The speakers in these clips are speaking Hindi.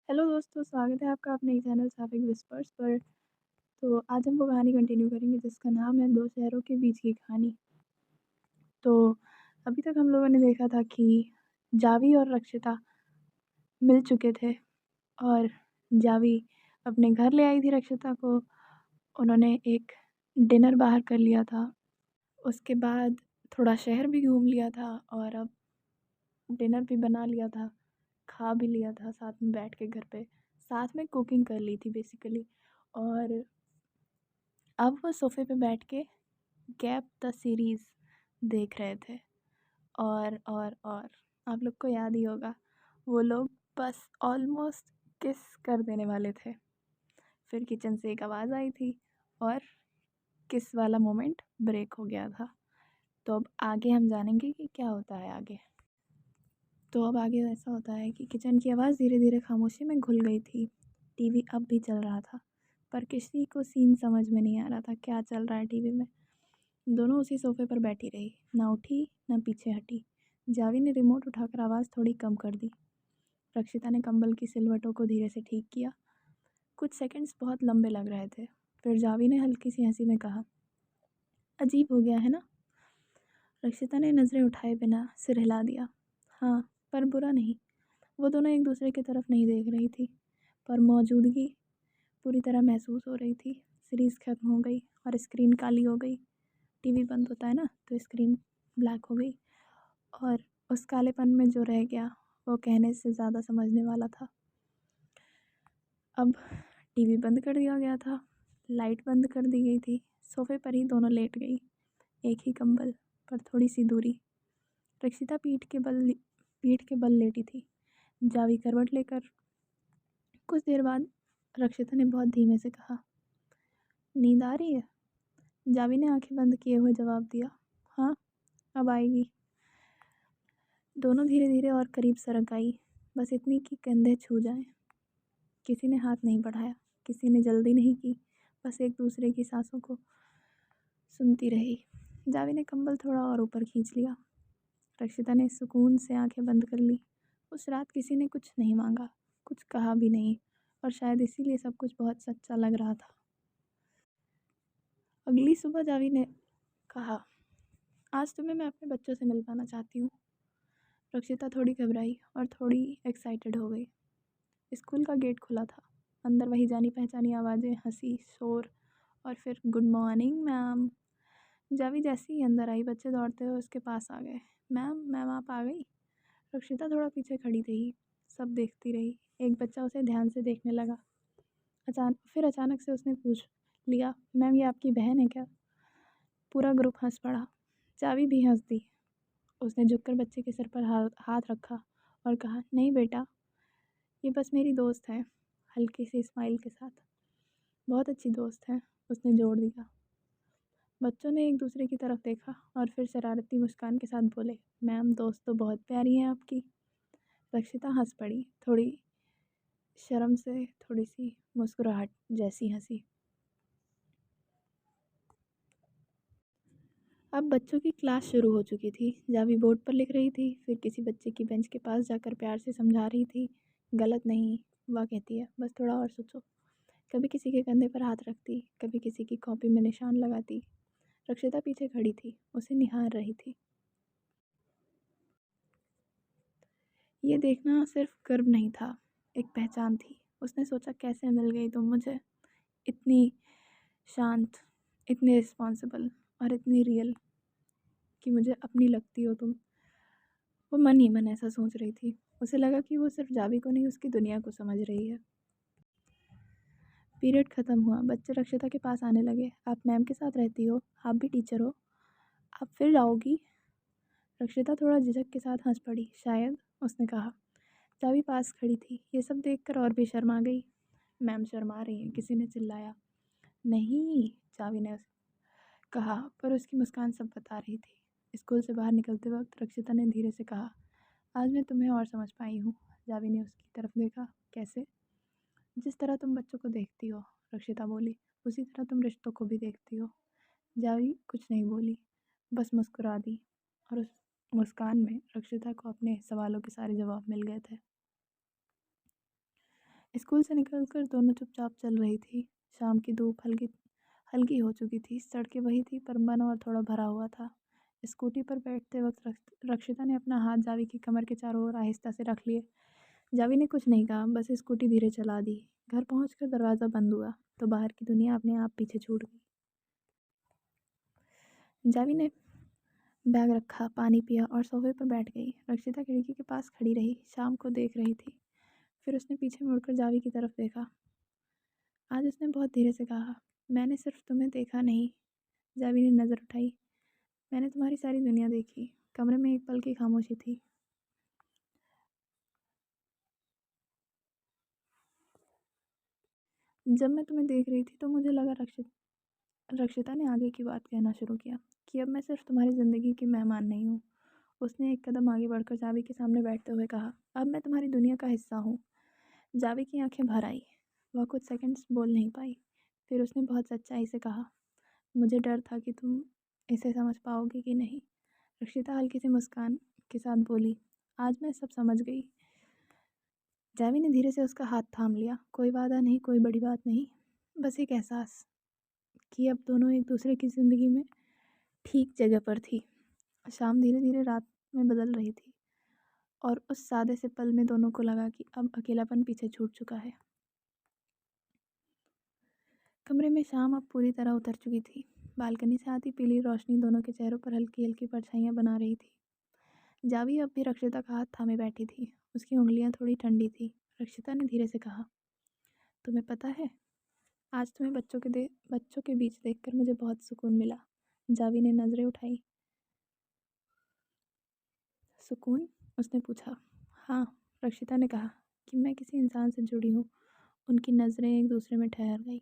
हेलो दोस्तों, स्वागत है आपका अपने चैनल सैफिक विस्पर्स पर। तो आज हम वो कहानी कंटिन्यू करेंगे जिसका नाम है दो शहरों के बीच की कहानी। तो अभी तक हम लोगों ने देखा था कि जावी और रक्षिता मिल चुके थे और जावी अपने घर ले आई थी रक्षिता को। उन्होंने एक डिनर बाहर कर लिया था। उसके बाद थोड़ा शहर भी घूम लिया था और अब डिनर भी बना लिया था, खा भी लिया था साथ में बैठ के घर पे। साथ में कुकिंग कर ली थी बेसिकली। और अब वो सोफ़े पे बैठ के गैप द सीरीज़ देख रहे थे। और आप लोग को याद ही होगा, वो लोग बस ऑलमोस्ट किस कर देने वाले थे। फिर किचन से एक आवाज़ आई थी और किस वाला मोमेंट ब्रेक हो गया था। तो अब आगे हम जानेंगे कि क्या होता है आगे। तो अब आगे ऐसा होता है कि किचन की आवाज़ धीरे धीरे खामोशी में घुल गई थी। टीवी अब भी चल रहा था, पर किसी को सीन समझ में नहीं आ रहा था क्या चल रहा है टीवी में। दोनों उसी सोफे पर बैठी रही, ना उठी ना पीछे हटी। जावी ने रिमोट उठाकर आवाज़ थोड़ी कम कर दी। रक्षिता ने कंबल की सिलवटों को धीरे से ठीक किया। कुछ सेकंड्स बहुत लंबे लग रहे थे। फिर जावी ने हल्की सी हंसी में कहा, अजीब हो गया है ना। रक्षिता ने नज़रें उठाए बिना सिर हिला दिया। हाँ, पर बुरा नहीं। वो दोनों एक दूसरे की तरफ नहीं देख रही थी, पर मौजूदगी पूरी तरह महसूस हो रही थी। सीरीज़ ख़त्म हो गई और स्क्रीन काली हो गई। टीवी बंद होता है ना तो स्क्रीन ब्लैक हो गई, और उस कालेपन में जो रह गया वो कहने से ज़्यादा समझने वाला था। अब टीवी बंद कर दिया गया था, लाइट बंद कर दी गई थी। सोफ़े पर ही दोनों लेट गई, एक ही कंबल पर थोड़ी सी दूरी। रक्षिता पीठ के बल लेटी थी, जावी करवट लेकर। कुछ देर बाद रक्षिता ने बहुत धीमे से कहा, नींद आ रही है। जावी ने आंखें बंद किए हुए जवाब दिया, हाँ, अब आएगी। दोनों धीरे धीरे और करीब सरक आई, बस इतनी कि कंधे छू जाएं। किसी ने हाथ नहीं बढ़ाया, किसी ने जल्दी नहीं की, बस एक दूसरे की सांसों को सुनती रही। जावी ने कंबल थोड़ा और ऊपर खींच लिया। रक्षिता ने सुकून से आंखें बंद कर ली। उस रात किसी ने कुछ नहीं मांगा, कुछ कहा भी नहीं, और शायद इसीलिए सब कुछ बहुत सच्चा लग रहा था। अगली सुबह जावी ने कहा, आज तुम्हें मैं अपने बच्चों से मिल पाना चाहती हूँ। रक्षिता थोड़ी घबराई और थोड़ी एक्साइटेड हो गई। स्कूल का गेट खुला था। अंदर वही जानी पहचानी आवाज़ें, हंसी, शोर, और फिर गुड मॉर्निंग मैम। जावी जैसे ही अंदर आई, बच्चे दौड़ते हुए उसके पास आ गए। मैम, मैम आप आ गई। रक्षिता थोड़ा पीछे खड़ी रही, सब देखती रही। एक बच्चा उसे ध्यान से देखने लगा। अचानक से उसने पूछ लिया, मैम ये आपकी बहन है क्या। पूरा ग्रुप हंस पड़ा। जावी भी हंस दी। उसने झुककर बच्चे के सिर पर हाथ रखा और कहा, नहीं बेटा, ये बस मेरी दोस्त है, हल्की सी स्माइल के साथ। बहुत अच्छी दोस्त है, उसने जोड़ दिया। बच्चों ने एक दूसरे की तरफ देखा और फिर शरारती मुस्कान के साथ बोले, मैम दोस्त तो बहुत प्यारी है आपकी। रक्षिता हंस पड़ी, थोड़ी शर्म से, थोड़ी सी मुस्कुराहट जैसी हंसी। अब बच्चों की क्लास शुरू हो चुकी थी। जावी बोर्ड पर लिख रही थी, फिर किसी बच्चे की बेंच के पास जाकर प्यार से समझा रही थी, गलत नहीं, वह कहती है, बस थोड़ा और सोचो। कभी किसी के कंधे पर हाथ रखती, कभी किसी की कॉपी में निशान लगाती। रक्षिता पीछे खड़ी थी, उसे निहार रही थी। ये देखना सिर्फ गर्व नहीं था, एक पहचान थी। उसने सोचा, कैसे मिल गई तुम मुझे, इतनी शांत, इतनी रिस्पॉन्सिबल और इतनी रियल, कि मुझे अपनी लगती हो तुम। वो मन ही मन ऐसा सोच रही थी। उसे लगा कि वो सिर्फ जावी को नहीं, उसकी दुनिया को समझ रही है। पीरियड ख़त्म हुआ, बच्चे रक्षिता के पास आने लगे। आप मैम के साथ रहती हो, आप भी टीचर हो, आप फिर आओगी। रक्षिता थोड़ा झिझक के साथ हंस पड़ी, शायद, उसने कहा। जावी पास खड़ी थी, ये सब देखकर और भी शर्मा गई। मैम शर्मा रही हैं, किसी ने चिल्लाया। नहीं, जावी ने कहा, पर उसकी मुस्कान सब बता रही थी। स्कूल से बाहर निकलते वक्त रक्षिता ने धीरे से कहा, आज मैं तुम्हें और समझ पाई हूँ। जावी ने उसकी तरफ देखा, कैसे। जिस तरह तुम बच्चों को देखती हो, रक्षिता बोली, उसी तरह तुम रिश्तों को भी देखती हो। जावी कुछ नहीं बोली, बस मुस्कुरा दी, और उस मुस्कान में रक्षिता को अपने सवालों के सारे जवाब मिल गए थे। स्कूल से निकलकर दोनों चुपचाप चल रही थी। शाम की धूप हल्की हल्की हो चुकी थी। सड़कें वही थी पर मन और थोड़ा भरा हुआ था। स्कूटी पर बैठते वक्त रक्षिता ने अपना हाथ जावी की कमर के चारों ओर आहिस्ता से रख लिए। जावी ने कुछ नहीं कहा, बस स्कूटी धीरे चला दी। घर पहुंचकर दरवाज़ा बंद हुआ तो बाहर की दुनिया अपने आप पीछे छूट गई। जावी ने बैग रखा, पानी पिया और सोफे पर बैठ गई। रक्षिता खिड़की के पास खड़ी रही, शाम को देख रही थी। फिर उसने पीछे मुड़कर जावी की तरफ देखा। आज उसने बहुत धीरे से कहा, मैंने सिर्फ तुम्हें देखा नहीं। जावी ने नज़र उठाई। मैंने तुम्हारी सारी दुनिया देखी। कमरे में एक पल की खामोशी थी। जब मैं तुम्हें देख रही थी तो मुझे लगा, रक्षिता ने आगे की बात कहना शुरू किया, कि अब मैं सिर्फ तुम्हारी ज़िंदगी की मेहमान नहीं हूँ। उसने एक कदम आगे बढ़कर जावी के सामने बैठते हुए कहा, अब मैं तुम्हारी दुनिया का हिस्सा हूँ। जावी की आंखें भर आई। वह कुछ सेकंड्स बोल नहीं पाई। फिर उसने बहुत सच्चाई से कहा, मुझे डर था कि तुम इसे समझ पाओगी कि नहीं। रक्षिता हल्की सी मुस्कान के साथ बोली, आज मैं सब समझ गई। जावी ने धीरे से उसका हाथ थाम लिया। कोई वादा नहीं, कोई बड़ी बात नहीं, बस एक एहसास कि अब दोनों एक दूसरे की ज़िंदगी में ठीक जगह पर थी। शाम धीरे धीरे रात में बदल रही थी और उस सादे से पल में दोनों को लगा कि अब अकेलापन पीछे छूट चुका है। कमरे में शाम अब पूरी तरह उतर चुकी थी। बालकनी से आती पीली रोशनी दोनों के चेहरों पर हल्की हल्की परछाइयाँ बना रही थी। जावी अब भी रक्षिता का हाथ थामे बैठी थी। उसकी उंगलियां थोड़ी ठंडी थी। रक्षिता ने धीरे से कहा, तुम्हें पता है, आज तुम्हें बच्चों के बीच देखकर मुझे बहुत सुकून मिला। जावी ने नज़रें उठाई। सुकून? उसने पूछा। हाँ, रक्षिता ने कहा, कि मैं किसी इंसान से जुड़ी हूँ। उनकी नज़रें एक दूसरे में ठहर गई।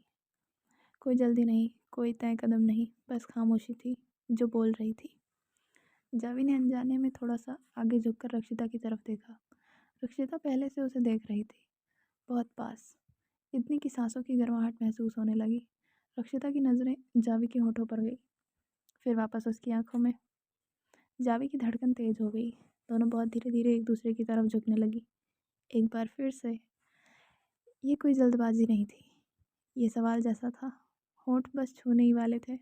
कोई जल्दी नहीं, कोई तय कदम नहीं, बस खामोशी थी जो बोल रही थी। जावी ने अनजाने में थोड़ा सा आगे झुककर रक्षिता की तरफ देखा। रक्षिता पहले से उसे देख रही थी, बहुत पास, इतनी कि सांसों की गर्माहट महसूस होने लगी। रक्षिता की नज़रें जावी के होठों पर गई, फिर वापस उसकी आंखों में। जावी की धड़कन तेज हो गई। दोनों बहुत धीरे धीरे एक दूसरे की तरफ झुकने लगी। एक बार फिर से। ये कोई जल्दबाजी नहीं थी, ये सवाल जैसा था। होठ बस छूने ही वाले थे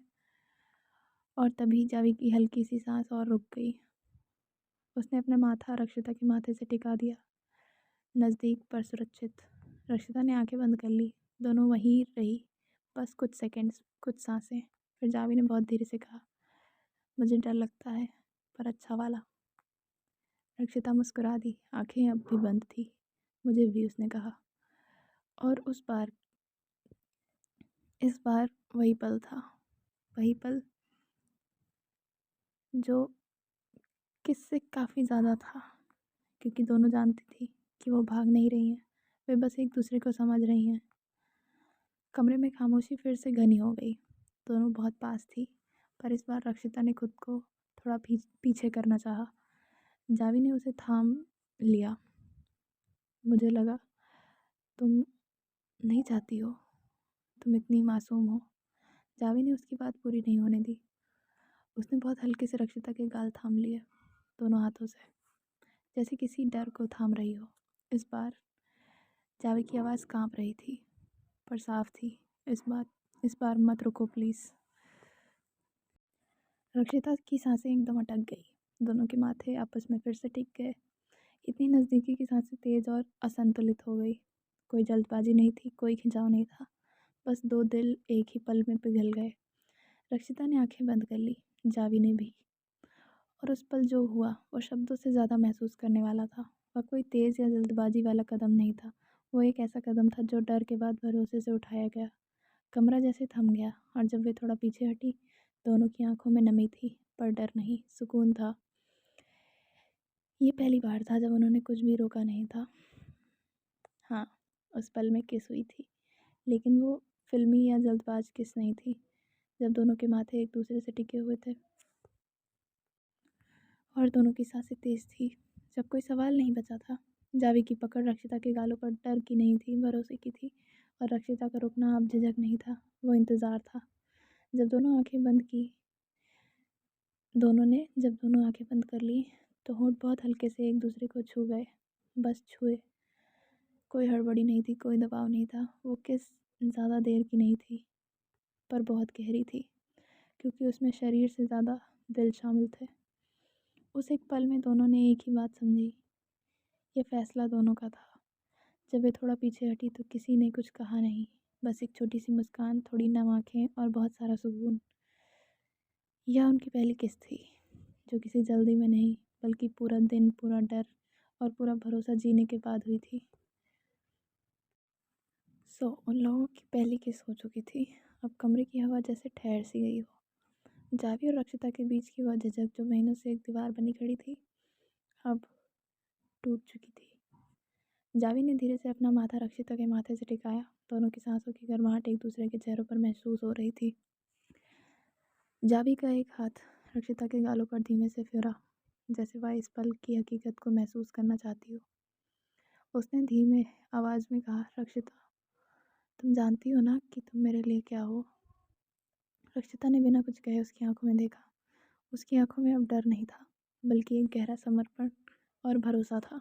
और तभी जावी की हल्की सी सांस और रुक गई। उसने अपना माथा रक्षिता के माथे से टिका दिया, नज़दीक पर सुरक्षित। रक्षिता ने आंखें बंद कर ली। दोनों वहीं रही, बस कुछ सेकंड्स, कुछ सांसें। फिर जावी ने बहुत धीरे से कहा, मुझे डर लगता है, पर अच्छा वाला। रक्षिता मुस्कुरा दी, आंखें अब भी बंद थी। मुझे भी, उसने कहा। और इस बार वही पल था, वही पल जो किससे काफ़ी ज़्यादा था, क्योंकि दोनों जानती थी कि वो भाग नहीं रही हैं, वे बस एक दूसरे को समझ रही हैं। कमरे में खामोशी फिर से घनी हो गई। दोनों बहुत पास थी, पर इस बार रक्षिता ने खुद को थोड़ा पीछे करना चाहा। जावी ने उसे थाम लिया। मुझे लगा तुम नहीं चाहती हो, तुम इतनी मासूम हो। जावी ने उसकी बात पूरी नहीं होने दी। उसने बहुत हल्के से रक्षिता के गाल थाम लिए, दोनों हाथों से, जैसे किसी डर को थाम रही हो। इस बार जावी की आवाज़ कांप रही थी, पर साफ थी। इस बार मत रुको प्लीज़। रक्षिता की सांसें एकदम अटक गई। दोनों के माथे आपस में फिर से टिक गए। इतनी नज़दीकी की सांसें तेज और असंतुलित हो गई। कोई जल्दबाजी नहीं थी, कोई खिंचाव नहीं था, बस दो दिल एक ही पल में पिघल गए। रक्षिता ने आंखें बंद कर ली, जावी ने भी। और उस पल जो हुआ वो शब्दों से ज़्यादा महसूस करने वाला था। वह कोई तेज़ या जल्दबाजी वाला कदम नहीं था, वो एक ऐसा कदम था जो डर के बाद भरोसे से उठाया गया। कमरा जैसे थम गया और जब वे थोड़ा पीछे हटी, दोनों की आंखों में नमी थी, पर डर नहीं, सुकून था। ये पहली बार था जब उन्होंने कुछ भी रोका नहीं था। हाँ, उस पल में किस हुई थी, लेकिन वो फिल्मी या जल्दबाज किस नहीं थी। जब दोनों के माथे एक दूसरे से टिके हुए थे और दोनों की सांसें तेज थी, जब कोई सवाल नहीं बचा था। जावी की पकड़ रक्षिता के गालों पर डर की नहीं थी, भरोसे की थी। और रक्षिता का रुकना अब झिझक नहीं था, वो इंतज़ार था। जब दोनों आंखें बंद की जब दोनों आंखें बंद कर ली तो होंठ बहुत हल्के से एक दूसरे को छू गए, बस छुए। कोई हड़बड़ी नहीं थी, कोई दबाव नहीं था। वो किस ज़्यादा देर की नहीं थी, पर बहुत गहरी थी, क्योंकि उसमें शरीर से ज़्यादा दिल शामिल थे। उस एक पल में दोनों ने एक ही बात समझी। ये फैसला दोनों का था। जब वे थोड़ा पीछे हटी तो किसी ने कुछ कहा नहीं, बस एक छोटी सी मुस्कान, थोड़ी नम आँखें और बहुत सारा सुकून। यह उनकी पहली किस्त थी, जो किसी जल्दी में नहीं, बल्कि पूरा दिन, पूरा डर और पूरा भरोसा जीने के बाद हुई थी। उन लोगों की पहली किस हो चुकी थी। अब कमरे की हवा जैसे ठहर सी गई हो। जावी और रक्षिता के बीच की वह झिझक, जो महीनों से एक दीवार बनी खड़ी थी, अब टूट चुकी थी। जावी ने धीरे से अपना माथा रक्षिता के माथे से टिकाया। दोनों की सांसों की गर्माहट एक दूसरे के चेहरों पर महसूस हो रही थी। जावी का एक हाथ रक्षिता के गालों पर धीमे से फिरा, जैसे वह इस पल की हकीकत को महसूस करना चाहती हो। उसने धीमे आवाज़ में कहा, रक्षिता, तुम जानती हो ना कि तुम मेरे लिए क्या हो। रक्षिता ने बिना कुछ कहे उसकी आंखों में देखा। उसकी आंखों में अब डर नहीं था, बल्कि एक गहरा समर्पण और भरोसा था।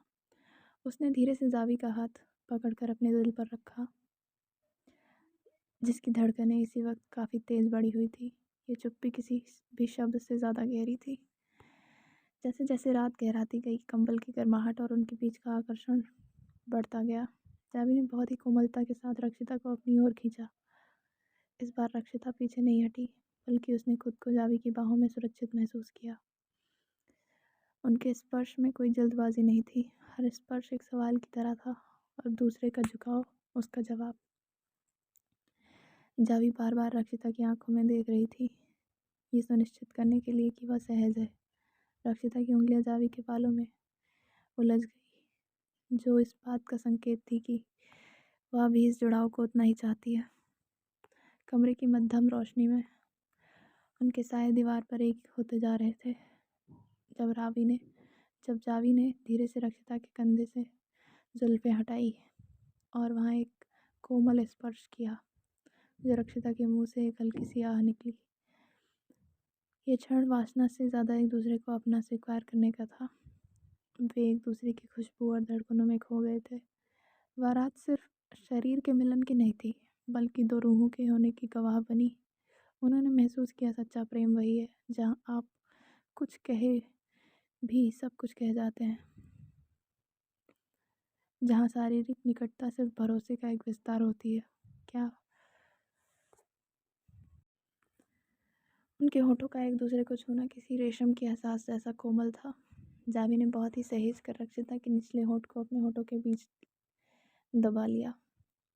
उसने धीरे से जावी का हाथ पकड़कर अपने दिल पर रखा, जिसकी धड़कनें इसी वक्त काफ़ी तेज़ बढ़ी हुई थी। ये चुप्पी किसी भी शब्द से ज़्यादा गहरी थी। जैसे जैसे रात गहराती गई, कंबल की गर्माहट और उनके बीच का आकर्षण बढ़ता गया। जावी ने बहुत ही कोमलता के साथ रक्षिता को अपनी ओर खींचा। इस बार रक्षिता पीछे नहीं हटी, बल्कि उसने खुद को जावी की बाहों में सुरक्षित महसूस किया। उनके स्पर्श में कोई जल्दबाजी नहीं थी। हर स्पर्श एक सवाल की तरह था, और दूसरे का झुकाव उसका जवाब। जावी बार बार रक्षिता की आंखों में देख रही थी, ये सुनिश्चित करने के लिए कि वह सहज है। रक्षिता की उंगलियां जावी के बालों में उलझ गई, जो इस बात का संकेत थी कि वह भी इस जुड़ाव को उतना ही चाहती है। कमरे की मध्यम रोशनी में उनके साए दीवार पर एक होते जा रहे थे, जब जावी ने धीरे से रक्षिता के कंधे से जुल्फें हटाई और वहाँ एक कोमल स्पर्श किया, जो रक्षिता के मुंह से एक हल्की सी आह निकली। ये क्षण वासना से ज़्यादा एक दूसरे को अपना स्वीकार करने का था। वे एक दूसरे की खुशबू और धड़कनों में खो गए थे। वह रात सिर्फ शरीर के मिलन की नहीं थी, बल्कि दो रूहों के होने की गवाह बनी। उन्होंने महसूस किया, सच्चा प्रेम वही है जहाँ आप कुछ कहे भी सब कुछ कह जाते हैं, जहाँ शारीरिक निकटता सिर्फ भरोसे का एक विस्तार होती है। क्या उनके होठों का एक दूसरे को छूना किसी रेशम के एहसास जैसा कोमल था। जावी ने बहुत ही सहेज कर रक्षिता के निचले होठ को अपने होठों के बीच दबा लिया,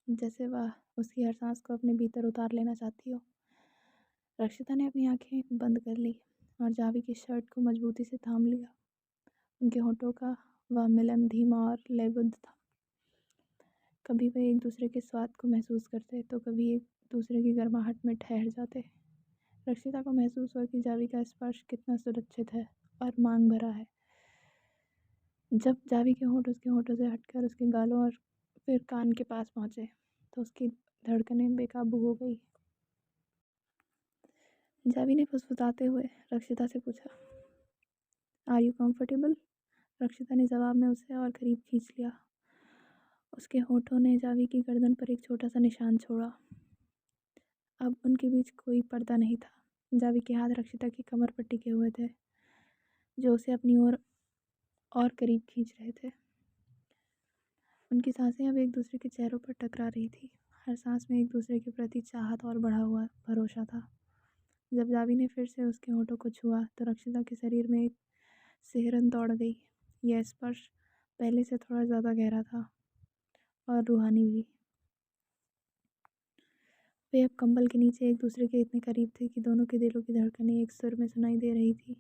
जैसे वह उसकी हर सांस को अपने भीतर उतार लेना चाहती हो। रक्षिता ने अपनी आंखें बंद कर ली और जावी की शर्ट को मजबूती से थाम लिया। उनके होठों का वह मिलन धीमा और लयबद्ध था। कभी वे एक दूसरे के स्वाद को महसूस करते, तो कभी एक दूसरे की गर्माहट में ठहर जाते। रक्षिता को महसूस हुआ कि जावी का स्पर्श कितना सुरक्षित है और मांग भरा है। जब जावी के होंठ उसके होठों से हटकर उसके गालों और फिर कान के पास पहुंचे, तो उसकी धड़कनें बेकाबू हो गई। जावी ने फुसफुसाते हुए रक्षिता से पूछा, आर यू कंफर्टेबल। रक्षिता ने जवाब में उसे और करीब खींच लिया। उसके होठों ने जावी की गर्दन पर एक छोटा सा निशान छोड़ा। अब उनके बीच कोई पर्दा नहीं था। जावी के हाथ रक्षिता की कमर पर टिके हुए थे, जो उसे अपनी ओर और करीब खींच रहे थे। उनकी सांसें अब एक दूसरे के चेहरों पर टकरा रही थी। हर सांस में एक दूसरे के प्रति चाहत और बढ़ा हुआ भरोसा था। जब जावी ने फिर से उसके होठों को छुआ, तो रक्षिता के शरीर में एक सिहरन दौड़ गई। यह स्पर्श पहले से थोड़ा ज़्यादा गहरा था और रूहानी भी। वे अब कंबल के नीचे एक दूसरे के इतने करीब थे कि दोनों के दिलों की धड़कनें एक सुर में सुनाई दे रही थी।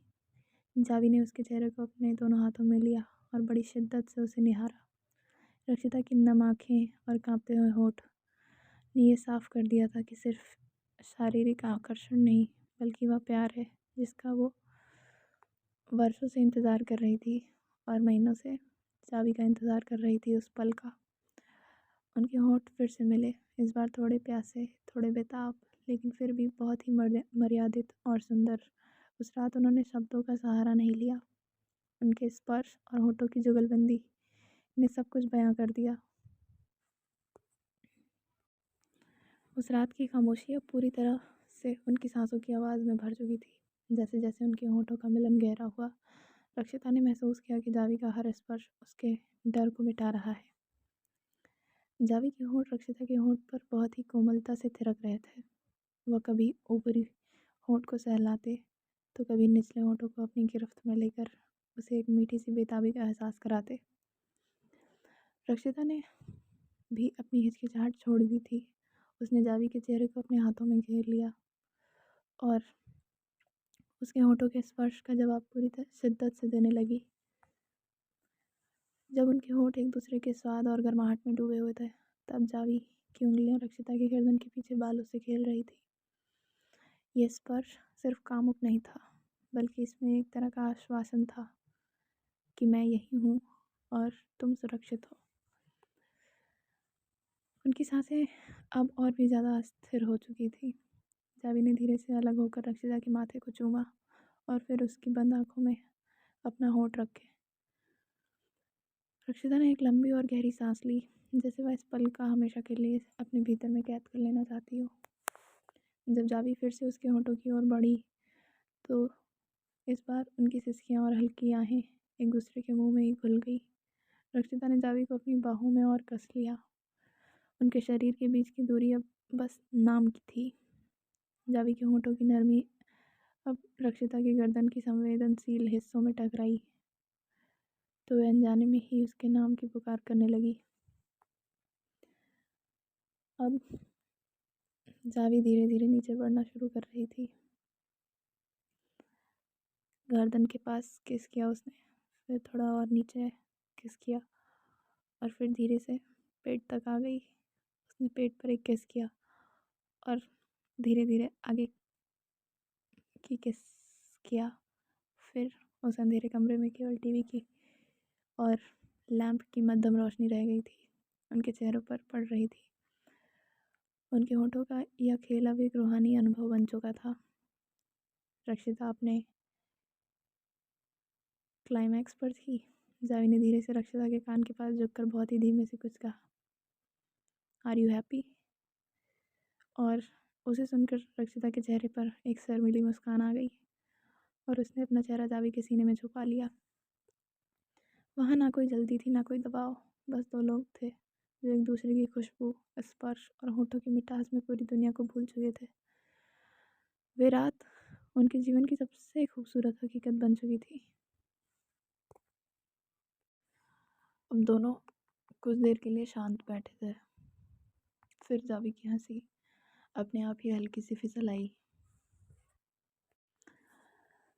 जावी ने उसके चेहरे को अपने दोनों हाथों में लिया और बड़ी शिद्दत से उसे निहारा। रक्षिता की नम आँखें और कांपते हुए होठ ने यह साफ कर दिया था कि सिर्फ शारीरिक आकर्षण नहीं, बल्कि वह प्यार है जिसका वो वर्षों से इंतज़ार कर रही थी, और महीनों से जावी का इंतज़ार कर रही थी उस पल का। उनके होंठ फिर से मिले, इस बार थोड़े प्यासे, थोड़े बेताब, लेकिन फिर भी बहुत ही मर्यादित और सुंदर। उस रात उन्होंने शब्दों का सहारा नहीं लिया। उनके स्पर्श और होठों की जुगलबंदी ने सब कुछ बयां कर दिया। उस रात की खामोशी अब पूरी तरह से उनकी सांसों की आवाज़ में भर चुकी थी। जैसे जैसे उनके होठों का मिलन गहरा हुआ, रक्षिता ने महसूस किया कि जावी का हर स्पर्श उसके डर को मिटा रहा है। जावी के होठ रक्षिता के होठ पर बहुत ही कोमलता से थिरक रहे थे। वह कभी ऊपरी होठ को सहलाते तो कभी निचले होठों को अपनी गिरफ्त में लेकर उसे एक मीठी सी बेताबी का एहसास कराते। रक्षिता ने भी अपनी हिचकिचाहट छोड़ दी थी। उसने जावी के चेहरे को अपने हाथों में घेर लिया और उसके होठों के स्पर्श का जवाब पूरी तरह शिद्दत से देने लगी। जब उनके होठ एक दूसरे के स्वाद और गर्माहट में डूबे हुए थे, तब जावी की उंगलियां रक्षिता की गर्दन के पीछे बालों से खेल रही थी। यह स्पर्श सिर्फ कामुक नहीं था, बल्कि इसमें एक तरह का आश्वासन था कि मैं यही हूँ और तुम सुरक्षित हो। उनकी सांसें अब और भी ज़्यादा अस्थिर हो चुकी थी। जावी ने धीरे से अलग होकर रक्षिता के माथे को चूमा और फिर उसकी बंद आंखों में अपना होठ रखे। रक्षिता ने एक लंबी और गहरी सांस ली, जैसे वह इस पल का हमेशा के लिए अपने भीतर में कैद कर लेना चाहती हो। जब जावी फिर से उसके होठों की ओर बढ़ी, तो इस बार उनकी सिसकियां और हल्की आहें एक दूसरे के मुंह में ही घुल गई। रक्षिता ने जावी को अपनी बाहों में और कस लिया। उनके शरीर के बीच की दूरी अब बस नाम की थी। जावी के होठों की नरमी अब रक्षिता की गर्दन की संवेदनशील हिस्सों में टकराई, तो वह अनजाने में ही उसके नाम की पुकार करने लगी। अब जावी धीरे धीरे नीचे बढ़ना शुरू कर रही थी। गर्दन के पास किस किया उसने, फिर थोड़ा और नीचे किस किया और फिर धीरे से पेट तक आ गई। उसने पेट पर एक किस किया और धीरे धीरे आगे की किस किया। फिर उस अंधेरे कमरे में केवल टीवी की और लैंप की मध्यम रोशनी रह गई थी। उनके चेहरों पर पड़ रही थी। उनके होठों का यह खेल अब एक रूहानी अनुभव बन चुका था। रक्षिता अपने क्लाइमैक्स पर थी। जावी ने धीरे से रक्षिता के कान के पास झुककर बहुत ही धीमे से कुछ कहा, आर यू हैप्पी? और उसे सुनकर रक्षिता के चेहरे पर एक शर्मीली मुस्कान आ गई और उसने अपना चेहरा जावी के सीने में छुपा लिया। वहाँ ना कोई जल्दी थी, ना कोई दबाव, बस दो लोग थे जो एक दूसरे की खुशबू, स्पर्श और होठों की मिठास में पूरी दुनिया को भूल चुके थे। वे रात उनके जीवन की सबसे खूबसूरत हकीकत बन चुकी थी। अब दोनों कुछ देर के लिए शांत बैठे थे। फिर जावी की हंसी अपने आप ही हल्की सी फिसल आई।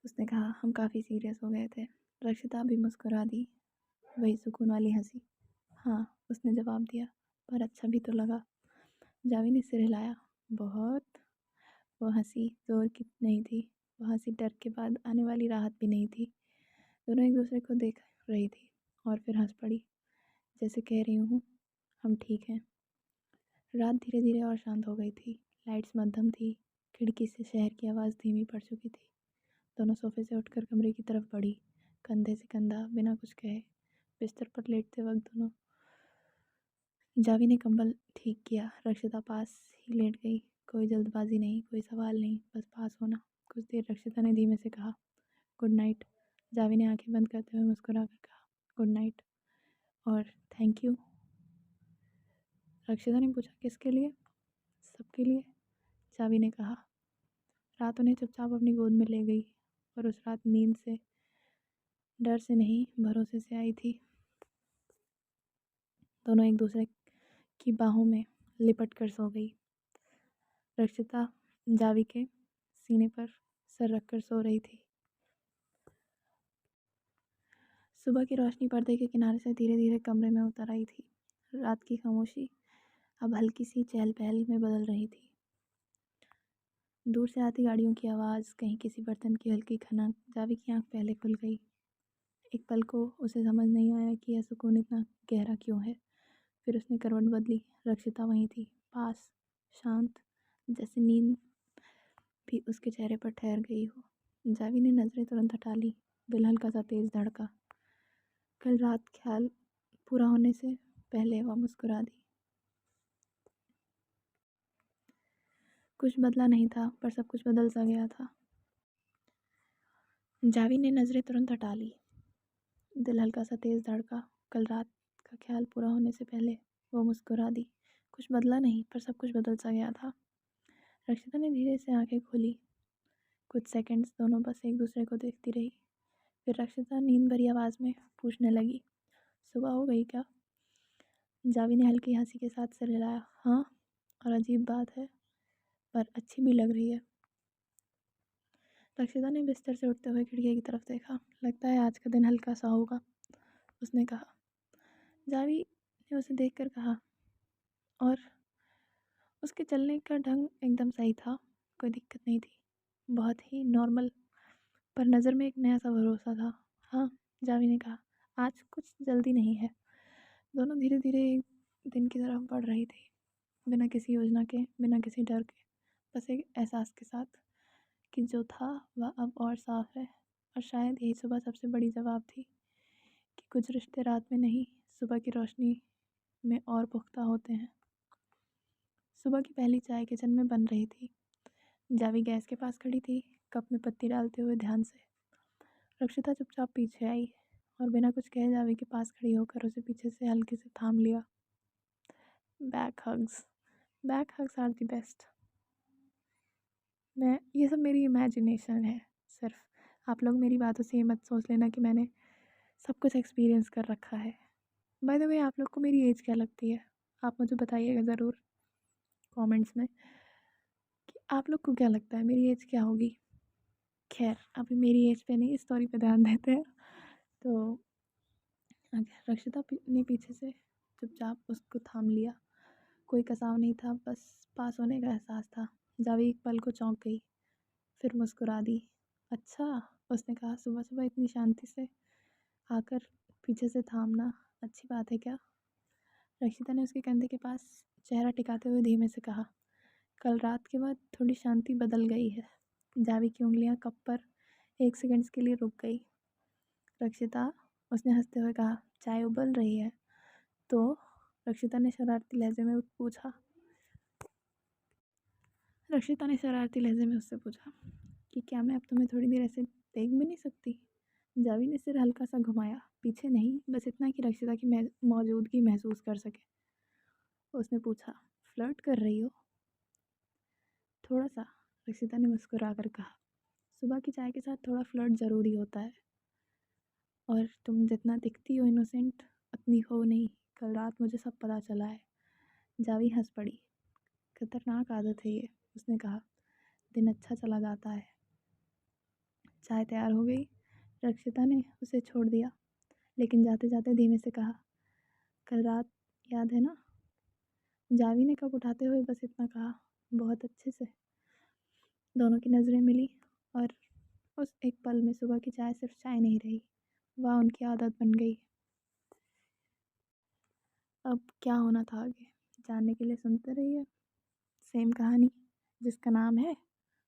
उसने कहा, हम काफ़ी सीरियस हो गए थे। रक्षिता भी मुस्कुरा दी, वही सुकून वाली हंसी। हाँ, उसने जवाब दिया, पर अच्छा भी तो लगा। जावी ने सिर हिलाया, बहुत। वो हंसी जोर की नहीं थी, वो हंसी डर के बाद आने वाली राहत भी नहीं थी। दोनों एक दूसरे को देख रही थी और फिर हंस पड़ी, जैसे कह रही हूँ, हम ठीक हैं। रात धीरे धीरे और शांत हो गई थी। लाइट्स मध्यम थी। खिड़की से शहर की आवाज़ धीमी पड़ चुकी थी। दोनों सोफे से उठकर कमरे की तरफ बढ़ी, कंधे से कंधा, बिना कुछ कहे। बिस्तर पर लेटते वक्त दोनों जावी ने कंबल ठीक किया। रक्षिता पास ही लेट गई। कोई जल्दबाजी नहीं, कोई सवाल नहीं, बस पास होना। कुछ देर रक्षिता ने धीमे से कहा, गुड नाइट। जावी ने आंखें बंद करते हुए मुस्कुरा कर कहा, गुड नाइट और थैंक यू। रक्षिता ने पूछा, किसके लिए? सबके लिए, जावी ने कहा। रात उन्हें चुपचाप अपनी गोद में ले गई और उस रात नींद से डर से नहीं, भरोसे से आई थी। दोनों एक दूसरे की बाहों में लिपट कर सो गई। रक्षिता जावी के सीने पर सर रखकर सो रही थी। सुबह की रोशनी पर्दे के किनारे से धीरे धीरे कमरे में उतर आई थी। रात की खामोशी अब हल्की सी चहल पहल में बदल रही थी। दूर से आती गाड़ियों की आवाज़, कहीं किसी बर्तन की हल्की खनक। जावी की आंख पहले खुल गई। एक पल को उसे समझ नहीं आया कि यह सुकून इतना गहरा क्यों है। फिर उसने करवट बदली। रक्षिता वहीं थी, पास, शांत, जैसे नींद भी उसके चेहरे पर ठहर गई हो। जावी ने नज़रें तुरंत हटा ली। दिल हल्का सा तेज धड़का। कल रात ख्याल पूरा होने से पहले वह मुस्कुरा दी। कुछ बदला नहीं था, पर सब कुछ बदल सा गया था। जावी ने नज़रें तुरंत हटा ली। दिल हल्का सा तेज़ धड़का। कल रात का ख्याल पूरा होने से पहले वो मुस्कुरा दी। कुछ बदला नहीं, पर सब कुछ बदल सा गया था। रक्षिता ने धीरे से आंखें खोली। कुछ सेकंड्स दोनों बस एक दूसरे को देखती रही। फिर रक्षिता नींद भरी आवाज़ में पूछने लगी, सुबह हो गई क्या? जावी ने हल्की हंसी के साथ सिर हिलाया। हाँ, और अजीब बात है, पर अच्छी भी लग रही है। रक्षिता ने बिस्तर से उठते हुए खिड़की की तरफ देखा। लगता है आज का दिन हल्का सा होगा, उसने कहा। जावी ने उसे देखकर कहा, और उसके चलने का ढंग एकदम सही था, कोई दिक्कत नहीं थी, बहुत ही नॉर्मल, पर नज़र में एक नया सा भरोसा था। हाँ, जावी ने कहा, आज कुछ जल्दी नहीं है। दोनों धीरे धीरे एक दिन की तरफ बढ़ रही थी, बिना किसी योजना के, बिना किसी डर के, बस एक एहसास के साथ कि जो था वह अब और साफ है। और शायद यही सुबह सबसे बड़ी जवाब थी कि कुछ रिश्ते रात में नहीं, सुबह की रोशनी में और पुख्ता होते हैं। सुबह की पहली चाय किचन में बन रही थी। जावी गैस के पास खड़ी थी, कप में पत्ती डालते हुए ध्यान से। रक्षिता चुपचाप पीछे आई और बिना कुछ कहे जावी के पास खड़ी होकर उसे पीछे से हल्के से थाम लिया। Back hugs, back hugs are the best. ये सब मेरी इमेजिनेशन है सिर्फ। आप लोग मेरी बातों से ये मत सोच लेना कि मैंने सब कुछ एक्सपीरियंस कर रखा है। बाय द वे, आप लोग को मेरी एज क्या लगती है? आप मुझे बताइएगा ज़रूर कमेंट्स में कि आप लोग को क्या लगता है मेरी एज क्या होगी। खैर, अभी मेरी एज पे नहीं, स्टोरी पे ध्यान देते हैं। तो रक्षिता ने पीछे से चुपचाप उसको थाम लिया। कोई कसाव नहीं था, बस पास होने का एहसास था। जावी एक पल को चौंक गई, फिर मुस्कुरा दी। अच्छा, उसने कहा, सुबह सुबह इतनी शांति से आकर पीछे से थामना अच्छी बात है क्या? रक्षिता ने उसके कंधे के पास चेहरा टिकाते हुए धीमे से कहा, कल रात के बाद थोड़ी शांति बदल गई है। जावी की उंगलियां कप पर एक सेकंड्स के लिए रुक गई। रक्षिता, उसने हंसते हुए कहा, चाय उबल रही है तो? रक्षिता ने शरारती लहजे में पूछा। रक्षिता ने शरारती लहजे में उससे पूछा कि क्या मैं अब तुम्हें थोड़ी देर ऐसे देख भी नहीं सकती? जावी ने सिर हल्का सा घुमाया, पीछे नहीं, बस इतना कि रक्षिता की मौजूदगी महसूस कर सके। उसने पूछा, फ्लर्ट कर रही हो? थोड़ा सा, रक्षिता ने मुस्कुरा कर कहा। सुबह की चाय के साथ थोड़ा फ्लर्ट ज़रूरी होता है। और तुम जितना दिखती हो इनोसेंट, उतनी हो नहीं। कल रात मुझे सब पता चला है। जावी हंस पड़ी। खतरनाक आदत है ये, उसने कहा। दिन अच्छा चला जाता है। चाय तैयार हो गई। रक्षिता ने उसे छोड़ दिया, लेकिन जाते जाते धीमे से कहा, कल रात याद है ना? जावी ने कप उठाते हुए बस इतना कहा, बहुत अच्छे से। दोनों की नज़रें मिली और उस एक पल में सुबह की चाय सिर्फ चाय नहीं रही, वह उनकी आदत बन गई। अब क्या होना था आगे जानने के लिए सुनते रहिए सेम कहानी, जिसका नाम है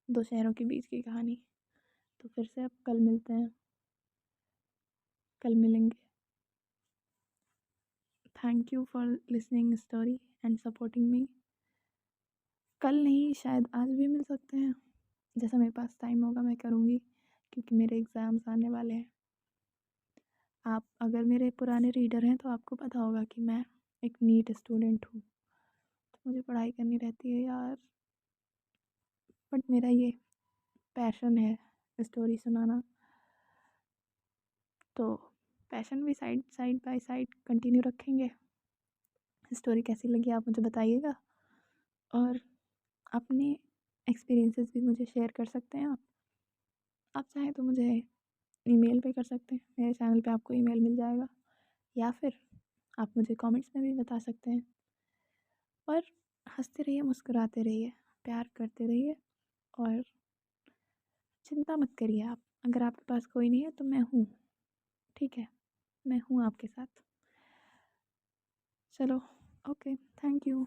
दो शहरों के बीच की कहानी। तो फिर से अब कल मिलते हैं, कल मिलेंगे। Thank you for listening story and supporting me. कल नहीं, शायद आज भी मिल सकते हैं। जैसा मेरे पास टाइम होगा मैं करूँगी, क्योंकि मेरे एग्ज़ाम्स आने वाले हैं। आप अगर मेरे पुराने रीडर हैं तो आपको पता होगा कि मैं एक नीट स्टूडेंट हूँ, तो मुझे पढ़ाई करनी रहती है यार। बट मेरा ये पैशन है स्टोरी सुनाना, तो पैशन भी side side by side continue रखेंगे। स्टोरी कैसी लगी आप मुझे बताइएगा, और अपने एक्सपीरियंसेस भी मुझे शेयर कर सकते हैं। आप चाहें तो मुझे ईमेल पे कर सकते हैं, मेरे चैनल पे आपको ईमेल मिल जाएगा, या फिर आप मुझे कमेंट्स में भी बता सकते हैं। और हंसते रहिए, मुस्कुराते रहिए, प्यार करते रहिए, और चिंता मत करिए। आप अगर आपके पास कोई नहीं है तो मैं हूँ, ठीक है? मैं हूँ आपके साथ। चलो, ओके, थैंक यू।